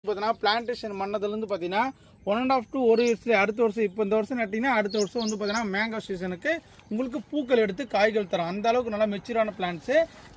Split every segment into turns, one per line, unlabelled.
பார்த்தீங்கன்னா பிளான்டேஷன் பண்ணதுலேருந்து பார்த்தீங்கன்னா 1.5 to 1 வருஷத்துல அடுத்த வருஷம் இப்போ இந்த வருஷம் நட்டிங்கன்னா அடுத்த வருஷம் வந்து பார்த்தீங்கன்னா மேங்கோ சீசனுக்கு உங்களுக்கு பூக்கள் எடுத்து காய்கள் தரும். அந்த அளவுக்கு நல்லா மெச்சூரான பிளான்ட்ஸு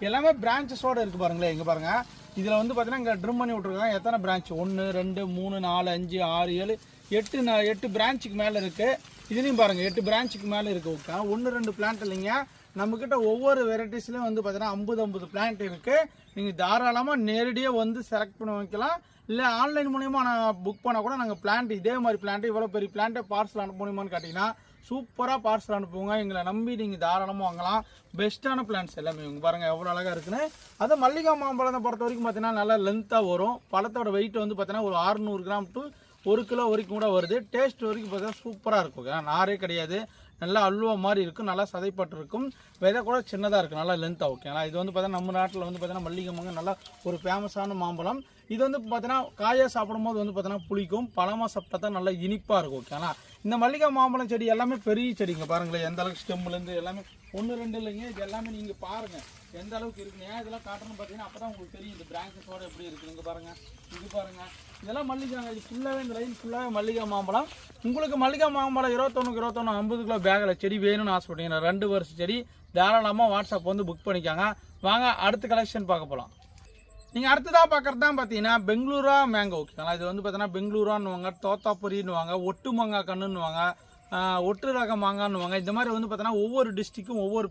எல்லாமே பிரான்ச்சஸோடு இருக்குது பாருங்களேன். இங்கே பாருங்கள், இதில் வந்து பார்த்தீங்கன்னா இங்கே ட்ரிம் பண்ணி விட்ருக்காங்க. எத்தனை பிரான்ச்? 1 2 3 4 5 6 7 8 பிரான்ச்சுக்கு மேலே இருக்குது. இதுலேயும் பாருங்கள் 8 பிரான்ச்சுக்கு மேலே இருக்குது. ஓகே, 1 2 பிளான்ட் இல்லைங்க, நம்மக்கிட்ட ஒவ்வொரு வெரைட்டிஸ்லையும் வந்து பார்த்தீங்கன்னா 50 பிளான்ட் இருக்குது. நீங்கள் தாராளமாக நேரடியாக வந்து செலக்ட் பண்ணி வைக்கலாம். இல்லை ஆன்லைன் மூலிமா நான் புக் பண்ணால் கூட நாங்கள் பிளான்ட் இதே மாதிரி பிளான்ட்டு இவ்வளோ பெரிய பிளான்ட்டை பார்சல் அனுப்ப முடியுமான்னு கேட்டிங்கன்னா சூப்பராக பார்சல் அனுப்புவோங்க. எங்களை நம்பி நீங்கள் தாராளமாக வாங்கலாம். பெஸ்ட்டான பிளான்ட்ஸ் எல்லாமே இவங்க பாருங்கள் எவ்வளோ அழகாக இருக்குன்னு. அது மல்லிகை மாம்பழத்தை பொறுத்த வரைக்கும் பார்த்தீங்கன்னா நல்லா லென்த்தாக வரும். பழத்தோட வெயிட் வந்து பார்த்தீங்கன்னா ஒரு 600 கிராம் டு 1 கிலோ வரைக்கும் கூட வருது. டேஸ்ட் வரைக்கும் பார்த்தீங்கன்னா சூப்பராக இருக்கும். நாரே கிடையாது, நல்லா அல்வா மாதிரி இருக்கும், நல்லா சதைப்பட்டு இருக்கும். விதை கூட சின்னதாக இருக்கும், நல்லா லென்த்தாக. ஓகேங்களா, இது வந்து பார்த்தீங்கன்னா நம்ம நாட்டில் வந்து பார்த்தீங்கன்னா மல்லிகை மாங்க நல்லா ஒரு ஃபேமஸான மாம்பழம். இது வந்து பார்த்தீங்கன்னா காயாக சாப்பிடும்போது வந்து பார்த்தீங்கன்னா புளிக்கும், பழமாக சாப்பிட்டா தான் நல்லா இனிப்பாக இருக்கும். ஓகேங்களா, இந்த மல்லிகை மாம்பழம் செடி எல்லாமே பெரிய செடிங்க பாருங்களேன். எந்த அளவுக்கு ஸ்டெம்லேருந்து எல்லாமே 1 2 இல்லைங்க, இது எல்லாமே நீங்கள் பாருங்கள் எந்த அளவுக்கு இருக்குங்க. இதெல்லாம் காட்டணும்னு பார்த்தீங்கன்னா அப்போ தான் உங்களுக்கு தெரியும் இந்த பிரான்ச்சஸோட எப்படி இருக்குது. இங்கே பாருங்கள், இது பாருங்கள், இதெல்லாம் மல்லிகைங்க. இது ஃபுல்லாகவே இந்த லைன் ஃபுல்லாகவே மல்லிகை மாம்பழம். உங்களுக்கு மல்லிகை மாம்பழம் 21 50 கிலோ பேக்கில் செடி வேணும்னு ஆசைப்பட்டீங்கன்னா 2 வருஷம் செடி தாராளமாக வாட்ஸ்அப் வந்து புக் பண்ணிக்காங்க. வாங்க அடுத்த கலெக்ஷன் பார்க்க போகலாம். நீங்கள் அடுத்ததாக பார்க்குறது தான் பார்த்தீங்கன்னா பெங்களூரா மேங்கோ. ஓகேங்களா, இது வந்து பார்த்தீங்கன்னா பெங்களூரான்னுவாங்க, தோத்தாபுரின்னுவாங்க, ஒட்டு மாங்காய் கண்ணுன்னுவாங்க, ஒட்டு ரக மாங்கான்னுவாங்க. இந்த மாதிரி வந்து பார்த்தீங்கன்னா ஒவ்வொரு டிஸ்ட்ரிக்கும் ஒவ்வொரு